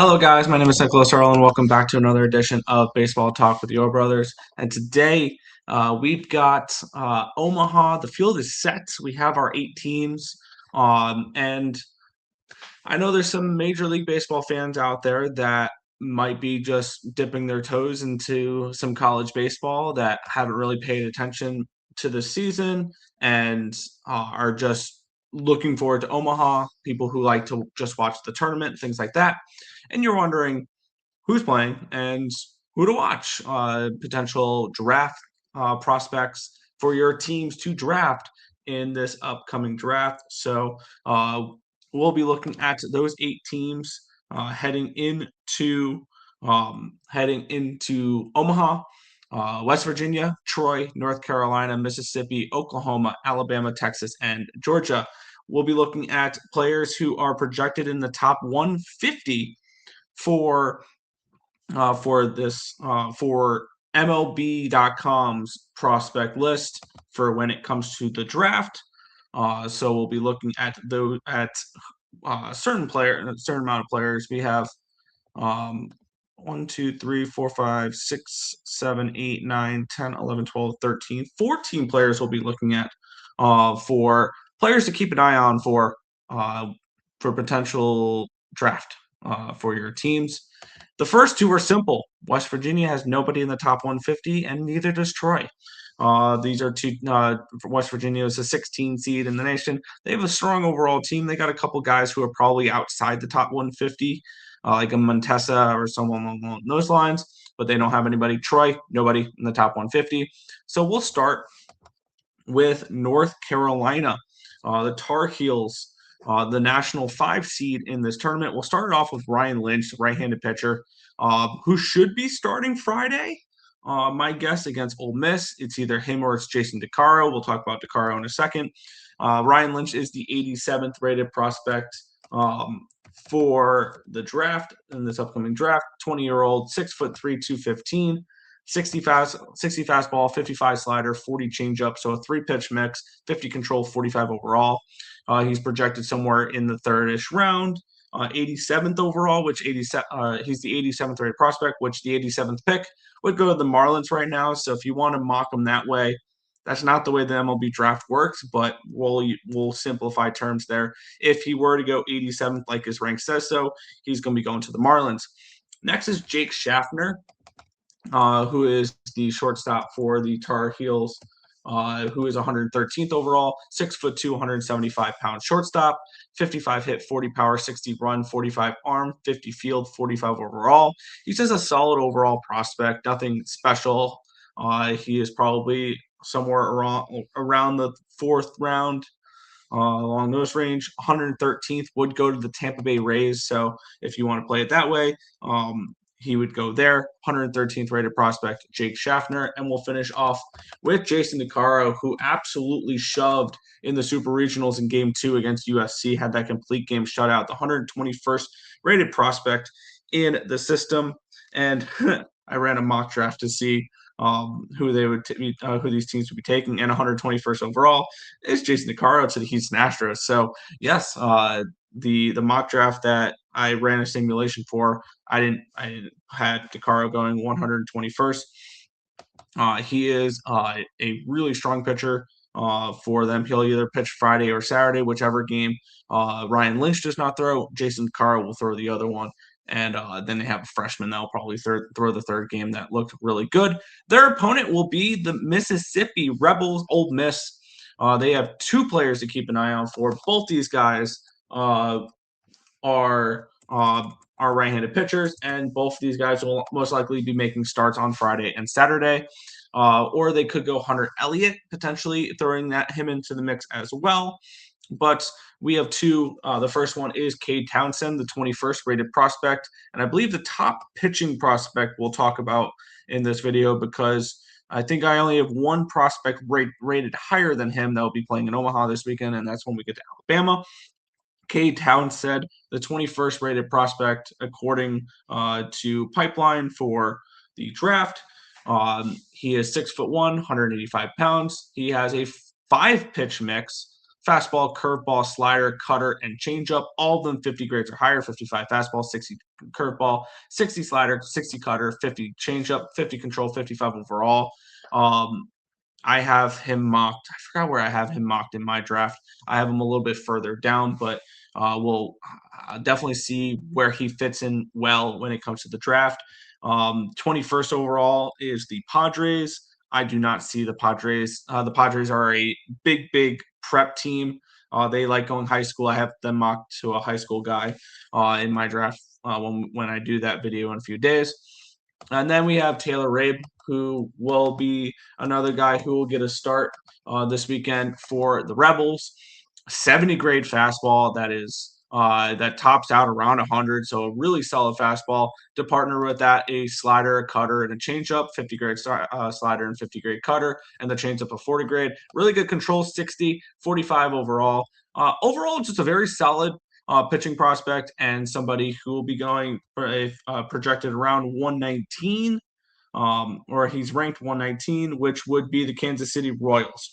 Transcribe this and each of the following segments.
Hello, guys. My name is Nicholas Earl, and welcome back to another edition of Baseball Talk with your brothers. And today we've got Omaha. The field is set. We have our 8 teams, and I know there's some Major League Baseball fans out there that might be just dipping their toes into some college baseball that haven't really paid attention to the season and are just looking forward to Omaha. People who like to just watch the tournament, things like that. And you're wondering who's playing and who to watch, potential draft prospects for your teams to draft in this upcoming draft. So we'll be looking at those 8 teams heading into Omaha. West Virginia, Troy, North Carolina, Mississippi, Oklahoma, Alabama, Texas, and Georgia. We'll be looking at players who are projected in the top 150 for for MLB.com's prospect list for when it comes to the draft. So we'll be looking at a certain amount of players. We have um, 1, 2, 3, 4, 5, 6, 7, 8, 9, 10, 11, 12, 13, 14 players we'll be looking at for players to keep an eye on for potential draft for your teams. The first two are simple. West Virginia has nobody in the top 150, and neither does Troy. These are two. West Virginia is a 16 seed in the nation. They have a strong overall team. They got a couple guys who are probably outside the top 150, like a Montessa or someone along those lines, but they don't have anybody. Troy, nobody in the top 150. So we'll start with North Carolina. The Tar Heels, the national 5 seed in this tournament. We'll start it off with Ryan Lynch, the right-handed pitcher, who should be starting Friday. My guess against Ole Miss, it's either him or it's Jason DeCaro. We'll talk about DeCaro in a second. Ryan Lynch is the 87th rated prospect for the draft in this upcoming draft. 20-year-old, 6'3", 215. 60 fastball, 55 slider, 40 changeup. So a 3-pitch mix, 50 control, 45 overall. He's projected somewhere in the third-ish round. 87th overall, which he's the 87th rated prospect, which the 87th pick would go to the Marlins right now. So if you want to mock him that way, that's not the way the MLB draft works, but we'll simplify terms there. If he were to go 87th, like his rank says so, he's going to be going to the Marlins. Next is Jake Schaffner, who is the shortstop for the Tar Heels, who is 113th overall, 6'2", 175-pound shortstop, 55 hit, 40 power, 60 run, 45 arm, 50 field, 45 overall. He's just a solid overall prospect, nothing special. He is probably somewhere around the 4th round. Along those range, 113th would go to the Tampa Bay Rays. So if you want to play it that way, he would go there. 113th rated prospect, Jake Schaffner. And we'll finish off with Jason DeCaro, who absolutely shoved in the Super Regionals in Game 2 against USC, had that complete game shutout, the 121st rated prospect in the system. And I ran a mock draft to see who these teams would be taking, and 121st overall is Jason DeCaro to the Houston Astros. So yes, the mock draft that I ran a simulation for, I had DeCaro going 121st. He is a really strong pitcher for them. He'll either pitch Friday or Saturday, whichever game Ryan Lynch does not throw. Jason DeCaro will throw the other one. And then they have a freshman that will probably throw the third game that looked really good. Their opponent will be the Mississippi Rebels, Ole Miss. They have 2 players to keep an eye out for. Both these guys are right-handed pitchers, and both of these guys will most likely be making starts on Friday and Saturday. Or they could go Hunter Elliott, potentially throwing him into the mix as well. But we have 2. The first one is Cade Townsend, the 21st rated prospect. And I believe the top pitching prospect we'll talk about in this video, because I think I only have one prospect rated higher than him that will be playing in Omaha this weekend, and that's when we get to Alabama. Cade Townsend, the 21st rated prospect, according to Pipeline for the draft. He is 6'1", 185 pounds. He has a 5-pitch mix, fastball, curveball, slider, cutter, and changeup. All of them 50 grades or higher, 55 fastball, 60 curveball, 60 slider, 60 cutter, 50 changeup, 50 control, 55 overall. I have him mocked. I forgot where I have him mocked in my draft. I have him a little bit further down, but we'll definitely see where he fits in well when it comes to the draft. 21st overall is the Padres. I do not see the Padres. The Padres are a big prep team. They like going high school. I have them mocked to a high school guy in my draft when I do that video in a few days. And then we have Taylor Rabe, who will be another guy who will get a start this weekend for the Rebels. 70 grade fastball that tops out around 100, so a really solid fastball. To partner with that, a slider, a cutter, and a changeup, 50 grade slider and 50 grade cutter, and the changeup a 40 grade. Really good control, 60, 45 overall. Overall, just a very solid pitching prospect and somebody who will be going for a projected around 119, or he's ranked 119, which would be the Kansas City Royals.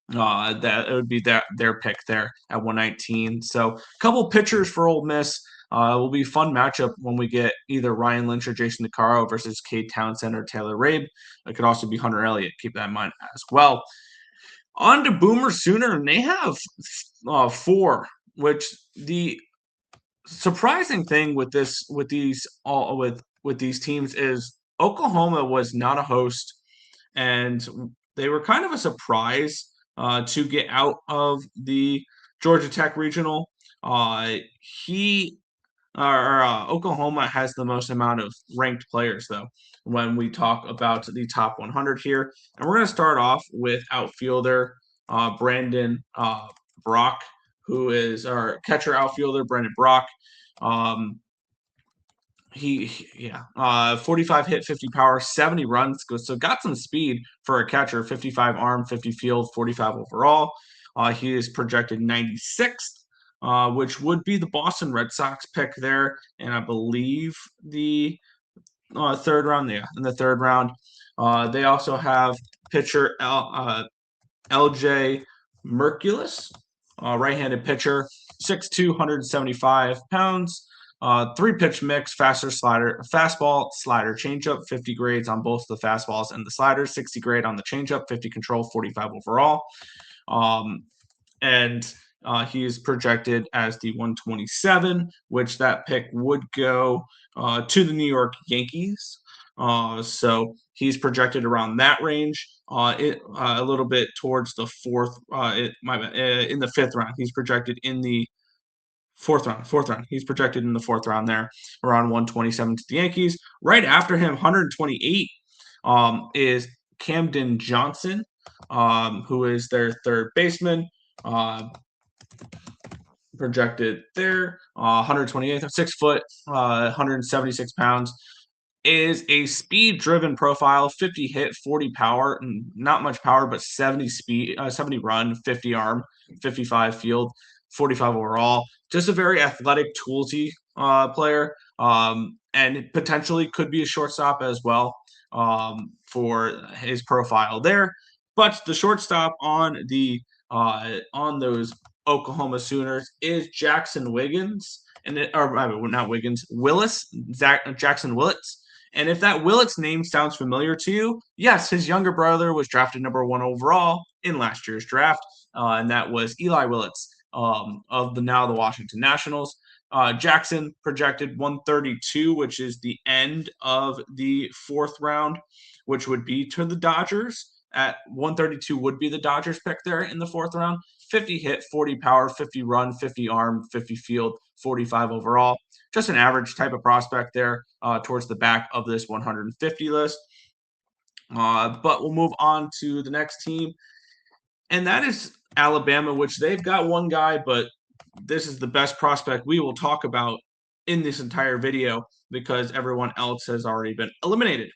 That it would be their pick there at 119. So a couple pitchers for Ole Miss. It will be a fun matchup when we get either Ryan Lynch or Jason DeCaro versus Cade Townsend or Taylor Rabe. It could also be Hunter Elliott. Keep that in mind as well. On to Boomer Sooner, and they have 4, which the surprising thing with these teams is Oklahoma was not a host, and they were kind of a surprise to get out of the Georgia Tech regional. Oklahoma has the most amount of ranked players, though, when we talk about the top 100 here. And we're going to start off with outfielder Brandon Brock, who is our catcher outfielder, Brandon Brock. 45 hit, 50 power, 70 runs. So got some speed for a catcher, 55 arm, 50 field, 45 overall. He is projected 96th, which would be the Boston Red Sox pick there. And I believe the third round, in the third round. They also have pitcher LJ Merculus, right-handed pitcher, 6'2", 175 pounds. 3-pitch mix, fastball, slider, changeup, 50 grades on both the fastballs and the sliders, 60 grade on the changeup, 50 control, 45 overall. And he is projected as the 127, which that pick would go to the New York Yankees. So he's projected around that range. A little bit towards the in the 5th round. He's projected in the fourth round. He's projected in the 4th round there, around 127 to the Yankees. Right after him, 128, is Camden Johnson, who is their third baseman. Projected there, 128, 6 foot, 176 pounds. Is a speed-driven profile, 50 hit, 40 power, not much power, but 70 speed, 70 run, 50 arm, 55 field, 45 overall. Just a very athletic, toolsy player, and potentially could be a shortstop as well for his profile there. But the shortstop on those Oklahoma Sooners is Jackson Wiggins, Jackson Willits. And if that Willits name sounds familiar to you, yes, his younger brother was drafted number 1 overall in last year's draft, and that was Eli Willits of the Washington Nationals. Jackson projected 132, which is the end of the 4th round, which would be to the Dodgers. At 132 would be the Dodgers pick there in the 4th round. 50 hit, 40 power, 50 run, 50 arm, 50 field, 45 overall. Just an average type of prospect there towards the back of this 150 list. But we'll move on to the next team, and that is Alabama, which they've got one guy, but this is the best prospect we will talk about in this entire video because everyone else has already been eliminated.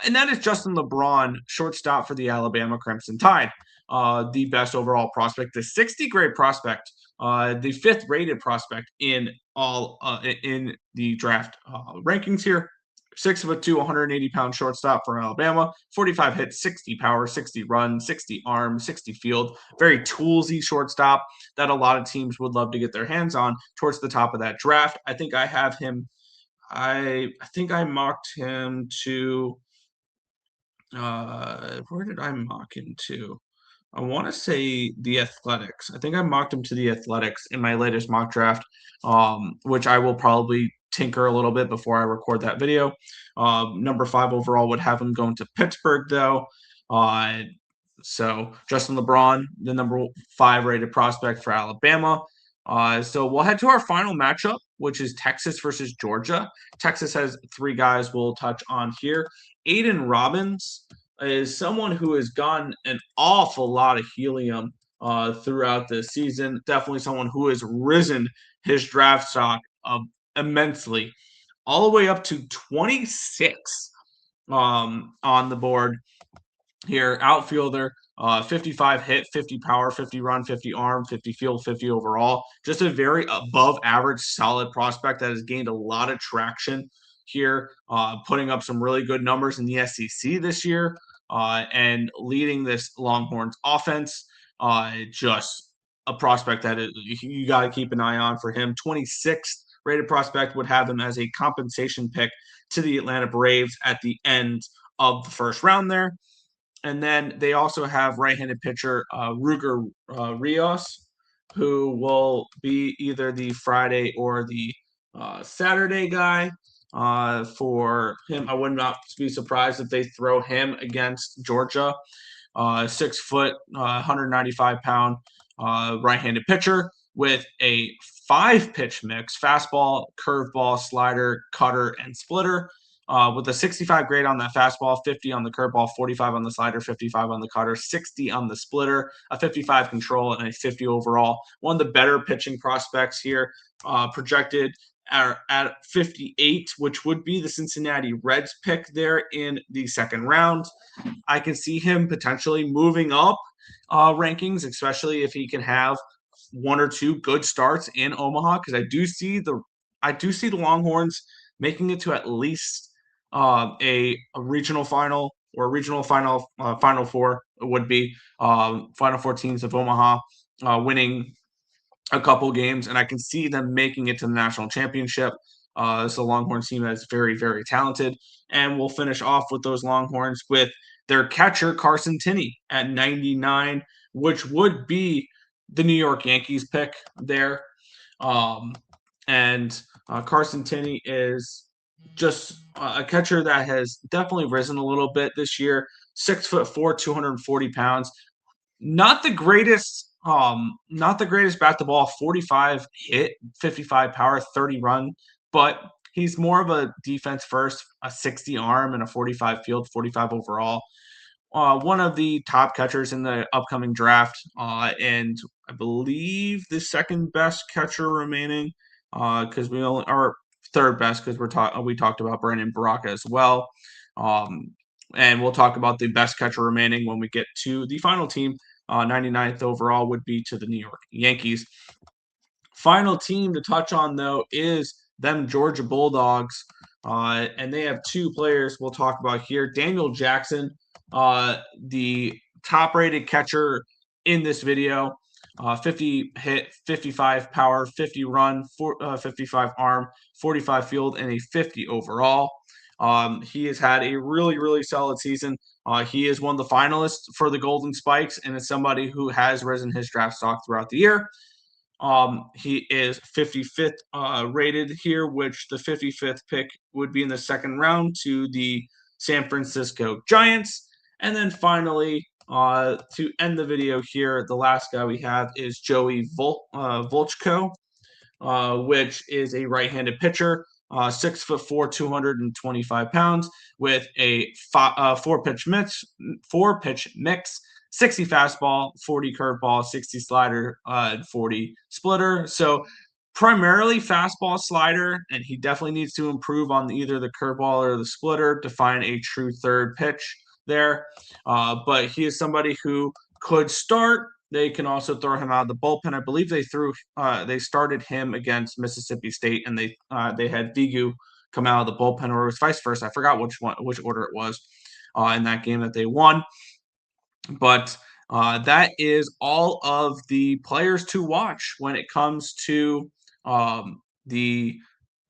And that is Justin LeBron, shortstop for the Alabama Crimson Tide. The best overall prospect, the 60-grade prospect, the 5th rated prospect in the draft rankings here. 6'2", 180-pound shortstop for Alabama. 45 hits, 60 power, 60 run, 60 arm, 60 field. Very toolsy shortstop that a lot of teams would love to get their hands on towards the top of that draft. I think I have him. I think I mocked him to. Where did I mock him to? I want to say the Athletics. I think I mocked him to the Athletics in my latest mock draft, which I will probably tinker a little bit before I record that video. Number 5 overall would have him going to Pittsburgh, though. Uh, so Justin LeBron, the number 5 rated prospect for Alabama. So we'll head to our final matchup, which is Texas versus Georgia. Texas has 3 guys we'll touch on here. Aiden Robbins is someone who has gotten an awful lot of helium throughout this season. Definitely someone who has risen his draft stock immensely, all the way up to 26 on the board here. Outfielder, 55 hit, 50 power, 50 run, 50 arm, 50 field, 50 overall. Just a very above average, solid prospect that has gained a lot of traction here, putting up some really good numbers in the SEC this year, and leading this Longhorns offense. Just a prospect that you got to keep an eye on for him. 26th rated prospect would have him as a compensation pick to the Atlanta Braves at the end of the first round there. And then they also have right-handed pitcher Ruger Rios, who will be either the Friday or the Saturday guy. For him, I would not be surprised if they throw him against Georgia. 6 foot, 195-pound right-handed pitcher with a 5-pitch mix: fastball, curveball, slider, cutter, and splitter. With a 65 grade on that fastball, 50 on the curveball, 45 on the slider, 55 on the cutter, 60 on the splitter, a 55 control, and a 50 overall. One of the better pitching prospects here, projected at 58, which would be the Cincinnati Reds pick there in the second round. I can see him potentially moving up rankings, especially if he can have 1 or 2 good starts in Omaha, because I do see the Longhorns making it to at least a regional final or regional final four. Would be final 4 teams of Omaha winning a couple games, and I can see them making it to the national championship. It's a Longhorns team that's very, very talented. And we'll finish off with those Longhorns with their catcher, Carson Tinney, at 99, which would be the New York Yankees pick there. And Carson Tinney is just a catcher that has definitely risen a little bit this year. 6'4", 240 pounds. Not the greatest bat to ball. 45 hit, 55 power, 30 run, but he's more of a defense first, a 60 arm and a 45 field, 45 overall. One of the top catchers in the upcoming draft, and I believe the second best catcher remaining, because we only are third best because we talked about Brandon Baraka as well. And we'll talk about the best catcher remaining when we get to the final team. 99th overall would be to the New York Yankees. Final team to touch on, though, is them Georgia Bulldogs. And they have 2 players we'll talk about here. Daniel Jackson, the top-rated catcher in this video. 50 hit, 55 power, 50 run, 55 arm, 45 field, and a 50 overall. He has had a really, really solid season. He is one of the finalists for the Golden Spikes and is somebody who has risen his draft stock throughout the year. He is 55th rated here, which the 55th pick would be in the second round to the San Francisco Giants. And then finally, to end the video here, the last guy we have is Joey Volchko, which is a right-handed pitcher. 6'4", 225 pounds, with a 4-pitch mix, 60 fastball, 40 curveball, 60 slider, and 40 splitter. So primarily fastball, slider, and he definitely needs to improve on either the curveball or the splitter to find a true third pitch there. But he is somebody who could start. They can also throw him out of the bullpen. I believe they started him against Mississippi State, and they had Vigu come out of the bullpen, or it was vice versa. I forgot which order it was in that game that they won. But that is all of the players to watch when it comes to the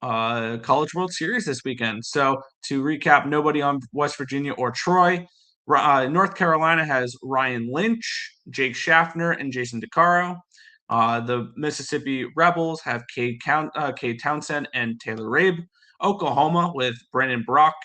College World Series this weekend. So to recap, nobody on West Virginia or Troy. North Carolina has Ryan Lynch, Jake Schaffner, and Jason DeCaro. The Mississippi Rebels have Cade Townsend and Taylor Rabe. Oklahoma with Brandon Brock,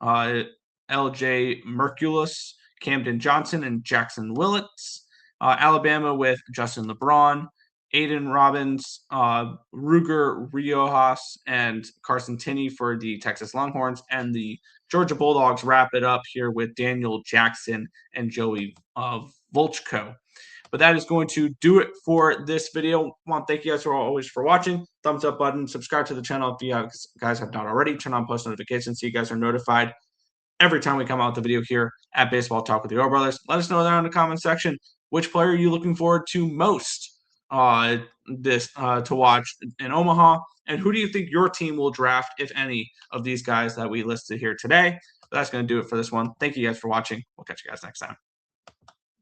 LJ Merculus, Camden Johnson, and Jackson Willits. Alabama with Justin LeBron, Aiden Robbins, Ruger Riojas, and Carson Tinney for the Texas Longhorns. And the Georgia Bulldogs wrap it up here with Daniel Jackson and Joey Volchko. But that is going to do it for this video. I want to thank you guys always for watching. Thumbs up button, subscribe to the channel if you guys have not already. Turn on post notifications so you guys are notified every time we come out with a video here at Baseball Talk with the Orr Brothers. Let us know down in the comment section which player are you looking forward to most to watch in Omaha, and who do you think your team will draft, if any, of these guys that we listed here today. But that's going to do it for this one. Thank you guys for watching. We'll catch you guys next time.